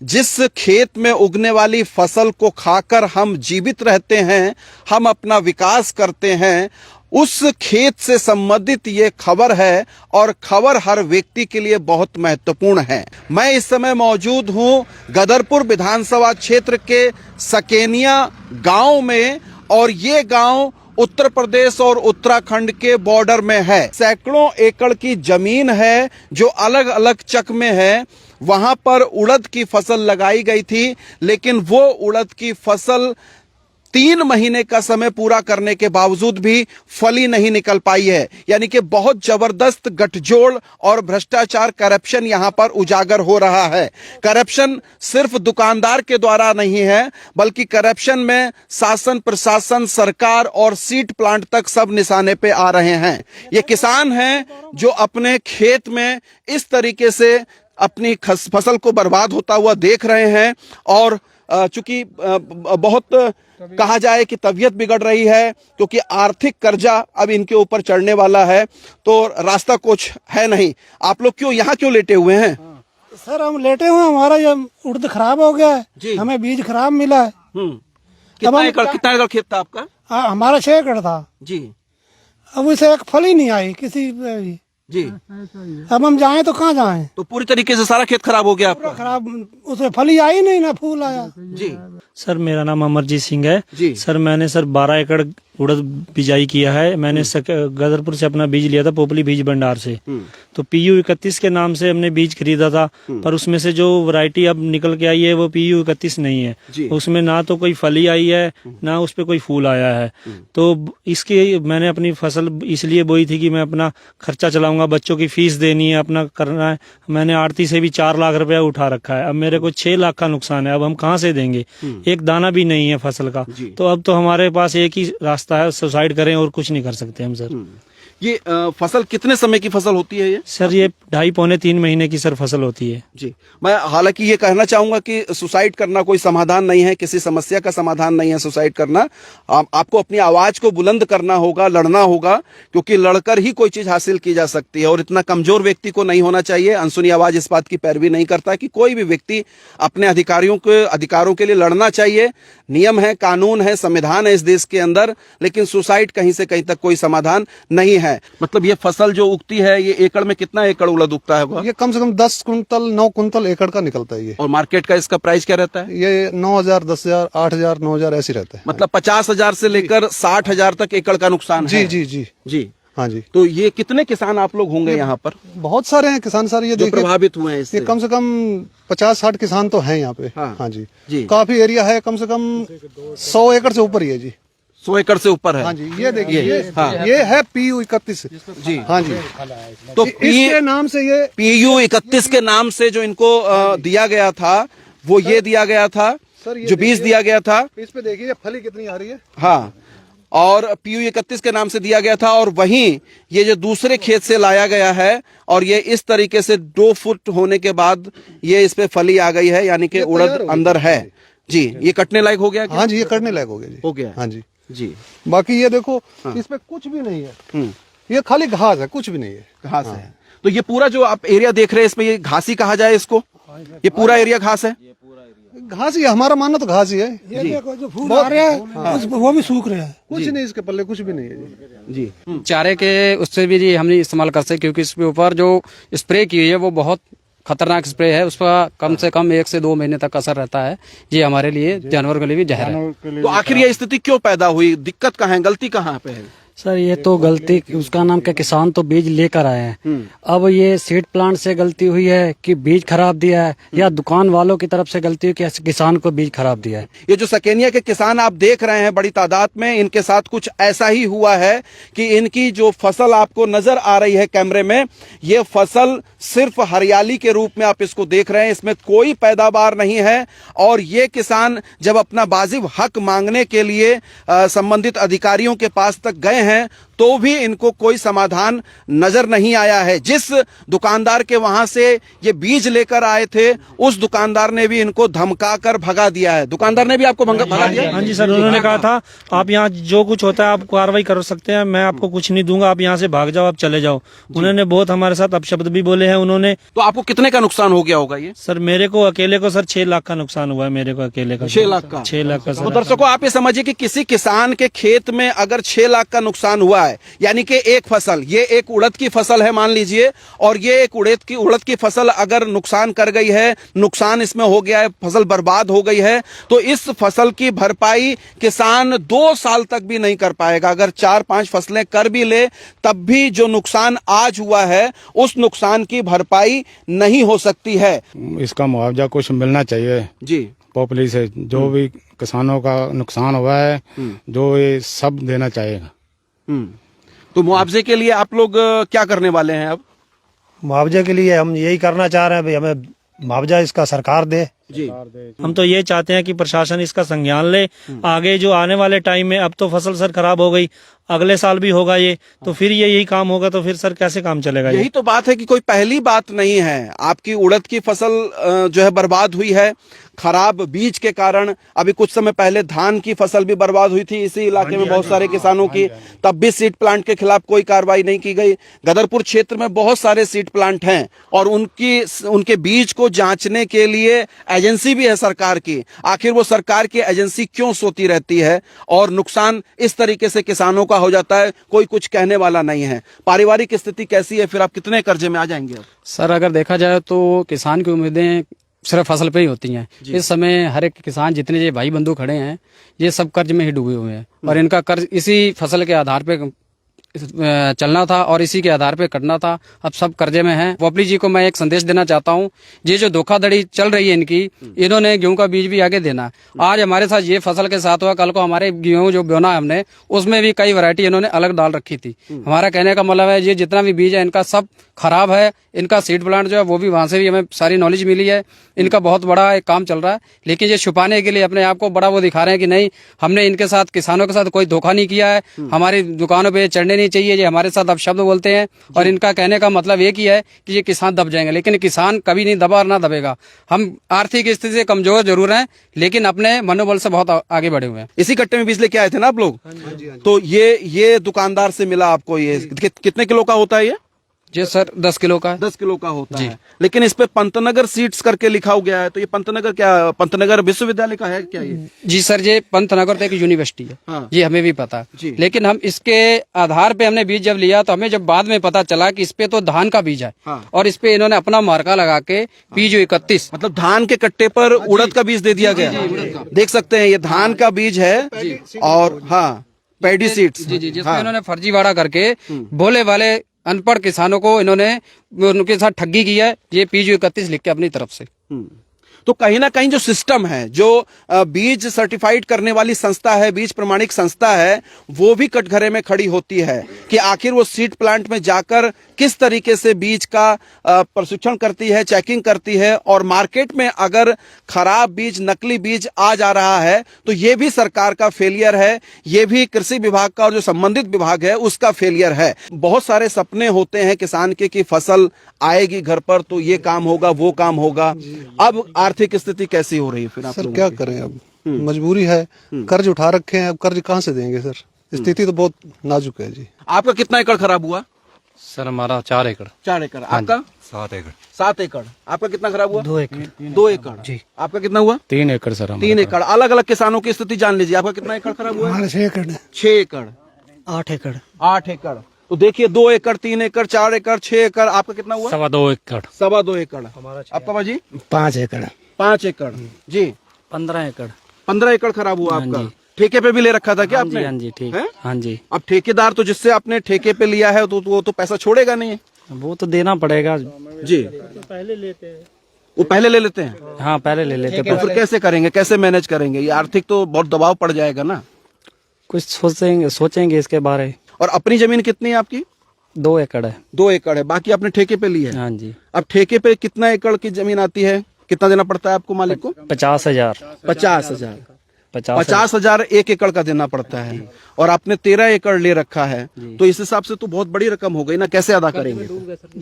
जिस खेत में उगने वाली फसल को खाकर हम जीवित रहते हैं, हम अपना विकास करते हैं, उस खेत से संबंधित ये खबर है और खबर हर व्यक्ति के लिए बहुत महत्वपूर्ण है। मैं इस समय मौजूद हूं गदरपुर विधानसभा क्षेत्र के सकेनिया गांव में और ये गांव उत्तर प्रदेश और उत्तराखंड के बॉर्डर में है। सैकड़ों एकड़ की जमीन है जो अलग अलग चक में है। वहां पर उड़द की फसल लगाई गई थी, लेकिन वो उड़द की फसल 3 महीने का समय पूरा करने के बावजूद भी फली नहीं निकल पाई है। यानी कि बहुत जबरदस्त गठजोड़ और भ्रष्टाचार, करप्शन यहां पर उजागर हो रहा है। करप्शन सिर्फ दुकानदार के द्वारा नहीं है, बल्कि करप्शन में शासन, प्रशासन, सरकार और सीड प्लांट तक सब निशाने पे आ रहे हैं। ये किसान हैं जो अपने खेत में इस तरीके से अपनी फसल को बर्बाद होता हुआ देख रहे हैं और चूंकि बहुत कहा जाए कि तबीयत बिगड़ रही है, क्योंकि आर्थिक कर्जा अब इनके ऊपर चढ़ने वाला है, तो रास्ता कुछ है नहीं। आप लोग यहाँ क्यों लेटे हुए हैं? सर हम लेटे हुए, हमारा ये उड़द खराब हो गया है, हमें बीज खराब मिला है। कितना एकड़ खेत था आपका? हमारा 6 एकड़ था जी। अब उसे एक फल ही नहीं आई किसी भी जी। अब हम जाएं तो कहाँ जाएं? तो पूरी तरीके से सारा खेत खराब हो गया आपका? खराब, उसमें फल ही आई नहीं, ना फूल आया। जी। सर मेरा नाम अमरजीत सिंह है जी। सर मैंने 12 एकड़ उड़द बिजाई किया है। मैंने गदरपुर से अपना बीज लिया था, पोपली बीज भंडार से। तो PU 31 के नाम से हमने बीज खरीदा था, पर उसमें से जो वैरायटी अब निकल के आई है वो PU 31 नहीं है। उसमें ना तो कोई फली आई है, ना उस पे कोई फूल आया है। तो इसकी मैंने अपनी फसल इसलिए बोई थी कि मैं अपना खर्चा चलाऊंगा, बच्चों की फीस देनी है, अपना करना है। मैंने आड़ती से भी 4 लाख रुपया उठा रखा है। अब मेरे को 6 लाख का नुकसान है। अब हम कहाँ से देंगे? एक दाना भी नहीं है फसल का। तो अब तो हमारे पास एक ही रास्ता है, सुसाइड करें और कुछ नहीं कर सकते हम सर। ये फसल कितने समय की फसल होती है ये? सर ये 2.5-3 महीने की सर फसल होती है। जी। मैं हालांकि ये कहना चाहूंगा कि सुसाइड करना कोई समाधान नहीं है, किसी समस्या का समाधान नहीं है सुसाइड करना। आपको अपनी आवाज को बुलंद करना होगा, लड़ना होगा, क्योंकि लड़कर ही कोई चीज हासिल की जा सकती है। और इतना कमजोर व्यक्ति को नहीं होना चाहिए। अनसुनी आवाज इस बात की पैरवी नहीं करता कि कोई भी व्यक्ति अपने अधिकारों के लिए लड़ना चाहिए। नियम है, कानून है, संविधान है इस देश के अंदर, लेकिन सुसाइड कहीं से कहीं तक कोई समाधान नहीं है। मतलब ये फसल जो उगती है, ये एकड़ में कितना एकड़ उड़द उगता है? ये कम से कम 10 कुंटल 9 कुंटल एकड़ का निकलता है ये। और मार्केट का इसका प्राइस क्या रहता है? ये 9,000, 10,000, 8,000, 9,000 ऐसे रहता है। मतलब 50,000 से लेकर 60,000 तक एकड़ का नुकसान है। जी जी जी। हाँ जी। तो ये कितने किसान आप लोग होंगे यहाँ पर? बहुत सारे हैं किसान सर, ये देखिए प्रभावित हुए हैं इससे। ये कम से कम 50-60 किसान तो हैं यहाँ पे। हाँ जी। काफी एरिया है, कम से कम 100 एकड़ से ऊपर ही है जी। 100 एकड़ से ऊपर है। हाँ जी। ये देखिए ये है PU 31 जी। हाँ जी। तो इसके नाम से ये PU 31 के नाम से जो इनको दिया गया था, वो ये दिया गया था जो बीज दिया गया था। इस पे देखिए फली कितनी आ रही है। हाँ, और PU 31 के नाम से दिया गया था। और वहीं ये जो दूसरे खेत से लाया गया है और ये इस तरीके से 2 फुट होने के बाद ये इस पे फली आ गई है, यानी कि उड़द अंदर है जी। ये कटने लायक हो गया? हाँ जी, ये कटने लायक हो गया जी। हो गया। हाँ जी जी। बाकी ये देखो इस पे कुछ भी नहीं है। ये खाली घास है, कुछ भी नहीं है। घास है। तो ये पूरा जो आप एरिया देख रहे हैं, इसमें ये घास ही कहा जाए इसको? ये पूरा एरिया घास है? घास ही है, हमारा मानना तो घास ही है। ये देखो जो फूल आ रहे हैं वो भी सूख रहे हैं। कुछ नहीं इसके पल्ले, कुछ भी नहीं है जी। चारे के उससे भी जी हम नहीं इस्तेमाल कर सकते, क्योंकि इसके ऊपर जो स्प्रे की है वो बहुत खतरनाक स्प्रे है। उसका कम से कम 1 से 2 महीने तक असर रहता है। ये हमारे लिए, जानवर के लिए भी जहर है। तो आखिर ये स्थिति क्यों पैदा हुई? दिक्कत कहाँ है? गलती कहाँ पे है? सर ये तो गलती उसका नाम क्या, किसान तो बीज लेकर आए हैं। अब ये सीड प्लांट से गलती हुई है कि बीज खराब दिया है, या दुकान वालों की तरफ से गलती हुई कि किसान को बीज खराब दिया है। ये जो सकेनिया के किसान आप देख रहे हैं बड़ी तादाद में, इनके साथ कुछ ऐसा ही हुआ है कि इनकी जो फसल आपको नजर आ रही है कैमरे में, ये फसल सिर्फ हरियाली के रूप में आप इसको देख रहे हैं, इसमें कोई पैदावार नहीं है। और ये किसान जब अपना वाजिब हक मांगने के लिए संबंधित अधिकारियों के पास तक गए हैं, तो भी इनको कोई समाधान नजर नहीं आया है। जिस दुकानदार के वहां से ये बीज लेकर आए थे, उस दुकानदार ने भी इनको धमका कर भगा दिया है। दुकानदार ने भी आपको भगा दिया? हाँ जी सर, उन्होंने कहा था आप यहाँ जो कुछ होता है आप कार्रवाई कर सकते हैं, मैं आपको कुछ नहीं दूंगा, आप यहाँ से भाग जाओ, आप चले जाओ। उन्होंने बहुत हमारे साथ अपशब्द भी बोले हैं उन्होंने। तो आपको कितने का नुकसान हो गया होगा ये? सर मेरे को अकेले को सर 6 लाख का नुकसान हुआ है, मेरे को अकेले का 6 लाख का? 6 लाख का तो सर। दर्शकों आप ये समझिए कि किसी किसान के खेत में अगर 6 लाख का नुकसान हुआ है, यानी कि एक फसल, ये एक उड़द की फसल है मान लीजिए, और ये एक उड़द की फसल अगर नुकसान कर गई है, नुकसान इसमें हो गया है, फसल बर्बाद हो गई है, तो इस फसल की भरपाई किसान 2 साल तक भी नहीं कर पाएगा। अगर 4-5 फसलें कर भी ले तब भी जो नुकसान आज हुआ है उस नुकसान की भरपाई नहीं हो सकती है। इसका मुआवजा कुछ मिलना चाहिए जी। पॉपुलर से, जो भी किसानों का नुकसान हुआ है जो ये सब देना चाहिएगा। तो मुआवजे के लिए आप लोग क्या करने वाले हैं? अब मुआवजे के लिए हम यही करना चाह रहे हैं भाई, हमें मुआवजा इसका सरकार दे। जी। हम तो ये चाहते हैं कि प्रशासन इसका संज्ञान ले। आगे जो आने वाले टाइम में, अब तो फसल सर खराब हो गई, अगले साल भी होगा ये, तो फिर ये यही काम होगा, तो फिर सर कैसे काम चलेगा? यही तो बात है कि कोई पहली बात नहीं है। आपकी उड़द की फसल जो है बर्बाद हुई है खराब बीज के कारण। अभी कुछ समय पहले धान की फसल भी बर्बाद हुई थी इसी इलाके में बहुत सारे किसानों की, तब भी सीड प्लांट के खिलाफ कोई कार्रवाई नहीं की गई। गदरपुर क्षेत्र में बहुत सारे सीड प्लांट हैं और उनके बीज को जांचने के लिए एजेंसी भी है सरकार की। आखिर वो सरकार की एजेंसी क्यों सोती रहती है और नुकसान इस तरीके से किसानों का हो जाता है, कोई कुछ कहने वाला नहीं है। पारिवारिक स्थिति कैसी है? फिर आप कितने कर्जे में आ जाएंगे? अब सर अगर देखा जाए तो किसान की उम्मीदें सिर्फ फसल पे ही होती हैं। इस समय हर एक किसान, जितने ये भाई बंधु खड़े हैं, ये सब कर्ज में ही डूबे हुए हैं और इनका कर्ज इसी फसल के आधार पे चलना था और इसी के आधार पे कटना था। अब सब कर्जे में हैं। पॉपुलर जी को मैं एक संदेश देना चाहता हूँ, ये जो धोखाधड़ी चल रही है इनकी, इन्होंने गेहूं का बीज भी आगे देना है। आज हमारे साथ ये फसल के साथ हुआ, कल को हमारे गेहूं जो बोना है हमने, उसमें भी कई वैरायटी इन्होंने अलग डाल रखी थी। हमारा कहने का मतलब है ये जितना भी बीज है इनका सब खराब है। इनका सीड प्लांट जो है वो भी, वहां से भी हमें सारी नॉलेज मिली है। इनका बहुत बड़ा एक काम चल रहा है, लेकिन ये छुपाने के लिए अपने आप को बड़ा वो दिखा रहे हैं कि नहीं, हमने इनके साथ, किसानों के साथ कोई धोखा नहीं किया है, हमारी दुकानों पे चढ़ने नहीं चाहिए। ये हमारे साथ अब शब्द बोलते हैं और इनका कहने का मतलब एक ही है कि ये किसान दब जाएंगे, लेकिन किसान कभी नहीं दबा और ना दबेगा। हम आर्थिक स्थिति से कमजोर जरूर हैं, लेकिन अपने मनोबल से बहुत आगे बढ़े हुए हैं। इसी कट्टे में बीज लेके आए थे ना आप लोग? तो ये दुकानदार से मिला आपको, ये कितने किलो का होता है ये? जी सर 10 किलो का है। 10 किलो का होता है, लेकिन इस पे पंतनगर सीड्स करके लिखा हो गया है। तो ये पंतनगर क्या, पंतनगर विश्वविद्यालय का है क्या ये? जी सर, ये पंतनगर तो एक यूनिवर्सिटी है। हाँ। ये हमें भी पता है, लेकिन हम इसके आधार पे हमने बीज जब लिया तो हमें जब बाद में पता चला कि इस पे तो धान का बीज है। हाँ। और इस पे इन्होंने अपना मार्का लगा के PG31, मतलब धान के कट्टे पर उड़द का बीज दे दिया गया। देख सकते हैं ये धान का बीज है और हाँ पैडी सीड्स, जिसमें इन्होंने फर्जीवाड़ा करके भोले वाले अनपढ़ किसानों को इन्होंने उनके साथ ठगी की है। ये PG31 लिख के अपनी तरफ से। तो कहीं ना कहीं जो सिस्टम है, जो बीज सर्टिफाइड करने वाली संस्था है, बीज प्रमाणिक संस्था है, वो भी कटघरे में खड़ी होती है कि आखिर वो सीड प्लांट में जाकर किस तरीके से बीज का प्रशिक्षण करती है, चेकिंग करती है, और मार्केट में अगर खराब बीज, नकली बीज आ जा रहा है तो ये भी सरकार का फेलियर है, ये भी कृषि विभाग का और जो संबंधित विभाग है उसका फेलियर है। बहुत सारे सपने होते हैं किसान के कि फसल आएगी घर पर तो ये काम होगा, वो काम होगा। अब आर्थिक स्थिति कैसी हो रही है फिर आप सर लोगों क्या की? करें, अब मजबूरी है, कर्ज उठा रखे हैं, अब कर्ज कहाँ से देंगे सर? स्थिति तो बहुत नाजुक है जी। आपका कितना एकड़ खराब हुआ? सर हमारा 4 एकड़। 4 एकड़। आपका? 7 एकड़। 7 एकड़। आपका कितना खराब हुआ? 2 एकड़। 2 एकड़ जी। आपका कितना हुआ? 3 एकड़ सर। 3 एकड़। अलग अलग किसानों की स्थिति जान लीजिए। आपका कितना एकड़ खराब हुआ? हमारे 6 एकड़ है। 6 एकड़। 8 एकड़। 8 एकड़। तो देखिए 2 एकड़, 3 एकड़, 4 एकड़, 6 एकड़। आपका कितना हुआ? 2.25 एकड़। 2.25 एकड़। आपका बाजी? 5 एकड़। 5 एकड़ जी। 15 एकड़। 15 एकड़ खराब हुआ आपका। ठेके पे भी ले रखा था क्या आपने? हाँ जी ठीक। हैं? हाँ जी। अब ठेकेदार तो जिससे आपने ठेके पे लिया है तो वो तो पैसा छोड़ेगा नहीं वो तो देना पड़ेगा जी। पहले लेते हैं। वो पहले ले लेते हैं। हाँ पहले ले लेते तो फिर कैसे करेंगे, कैसे मैनेज करेंगे? ये आर्थिक तो बहुत दबाव पड़ जाएगा ना। कुछ सोचेंगे इसके बारे। और अपनी जमीन कितनी है आपकी? 2 एकड़ है। 2 एकड़ है, बाकी आपने ठेके पे ली है। हाँ जी। अब ठेके पे कितना एकड़ की जमीन आती है? कितना देना पड़ता है आपको मालिक को? 50,000। 50,000। 50,000 1 एकड़ का देना पड़ता है और आपने 13 एकड़ ले रखा है, तो इस हिसाब से तो बहुत बड़ी रकम हो गई ना, कैसे अदा करेंगे?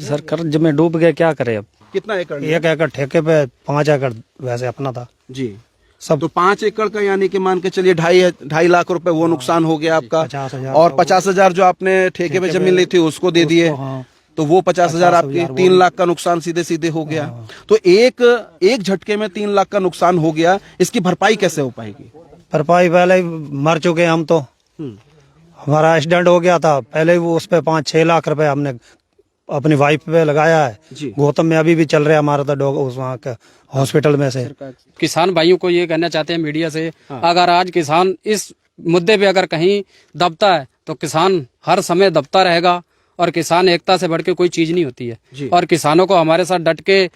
सर कर्ज में डूब गया, क्या करें अब। कितना एकड़? 1 एकड़ ठेके पे, 5 एकड़ वैसे अपना था जी सब। तो 5 एकड़ का यानी कि मान के चलिए 2.5 लाख रुपए वो नुकसान हो गया आपका, 50,000 और 50,000 जो आपने ठेके पे जमीन ली थी उसको दे दिए, तो वो 50,000 आपकी 3 लाख का नुकसान सीधे सीधे हो गया। तो एक झटके में 3 लाख का नुकसान हो गया, इसकी भरपाई कैसे हो पाएगी? भरपाई पहले ही मर चुके हैं हम तो। हमारा एक्सीडेंट हो गया था पहले ही, वो उस पे 5-6 लाख रुपए हमने अपनी वाइफ पे लगाया है। गौतम में अभी भी चल रहा है हमारा तो डॉग उस वहाँ के हॉस्पिटल में से। किसान भाइयों को ये कहना चाहते हैं मीडिया से, अगर आज किसान इस मुद्दे पे अगर कहीं दबता है तो किसान हर समय दबता रहेगा, और किसान एकता से बढ़ के कोई चीज नहीं होती है। और किसानों को हमारे साथ डट के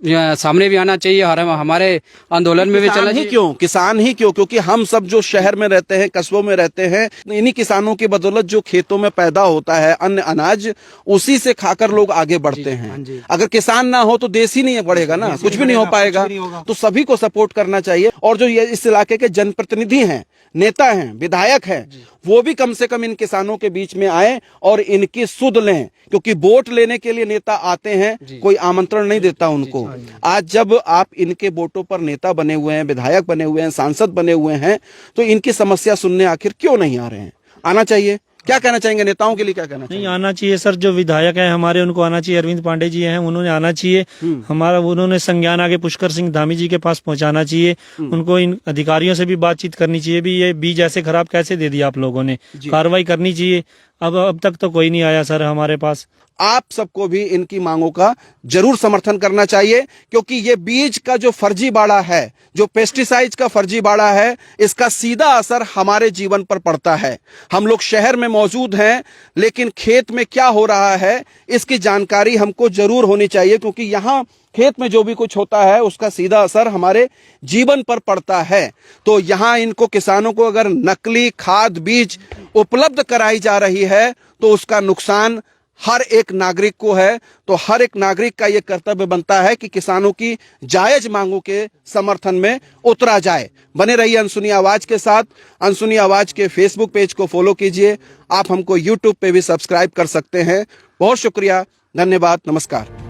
सामने भी आना चाहिए, हमारे आंदोलन में भी चलना चाहिए। क्यों किसान ही क्यों? क्योंकि हम सब जो शहर में रहते हैं, कस्बों में रहते हैं, इन्हीं किसानों की बदौलत जो खेतों में पैदा होता है अन्न अनाज, उसी से खाकर लोग आगे बढ़ते हैं। अगर किसान ना हो तो देश ही नहीं बढ़ेगा ना, कुछ भी नहीं हो पाएगा। तो सभी को सपोर्ट करना चाहिए, और जो ये इस इलाके के जनप्रतिनिधि हैं, नेता हैं, विधायक हैं, वो भी कम से कम इन किसानों के बीच में आए और इनकी सुध लें, क्योंकि वोट लेने के लिए नेता आते हैं, कोई आमंत्रण नहीं देता उनको। आज जब आप इनके वोटों पर नेता बने हुए हैं, विधायक बने हुए हैं, सांसद बने हुए हैं, तो इनकी समस्या सुनने आखिर क्यों नहीं आ रहे हैं? आना चाहिए। क्या कहना चाहेंगे नेताओं के लिए, क्या कहना चाहिए? नहीं, आना चाहिए सर, जो विधायक हैं हमारे उनको आना चाहिए। अरविंद पांडे जी हैं, उन्होंने आना चाहिए। हमारा उन्होंने संज्ञान आगे पुष्कर सिंह धामी जी के पास पहुंचाना चाहिए। उनको इन अधिकारियों से भी बातचीत करनी चाहिए, भी ये बीज ऐसे खराब कैसे दे दिया आप लोगों ने, कार्रवाई करनी चाहिए। अब तक तो कोई नहीं आया सर हमारे पास। आप सबको भी इनकी मांगों का जरूर समर्थन करना चाहिए, क्योंकि ये बीज का जो फर्जीवाड़ा है, जो पेस्टिसाइड्स का फर्जीवाड़ा है, इसका सीधा असर हमारे जीवन पर पड़ता है। हम लोग शहर में मौजूद हैं, लेकिन खेत में क्या हो रहा है इसकी जानकारी हमको जरूर होनी चाहिए, क्योंकि यहाँ खेत में जो भी कुछ होता है उसका सीधा असर हमारे जीवन पर पड़ता है। तो यहाँ इनको किसानों को अगर नकली खाद बीज उपलब्ध कराई जा रही है तो उसका नुकसान हर एक नागरिक को है। तो हर एक नागरिक का यह कर्तव्य बनता है कि किसानों की जायज मांगों के समर्थन में उतरा जाए। बने रहिए अनसुनी आवाज के साथ। अनसुनी आवाज के फेसबुक पेज को फॉलो कीजिए। आप हमको यूट्यूब पे भी सब्सक्राइब कर सकते हैं। बहुत शुक्रिया, धन्यवाद, नमस्कार।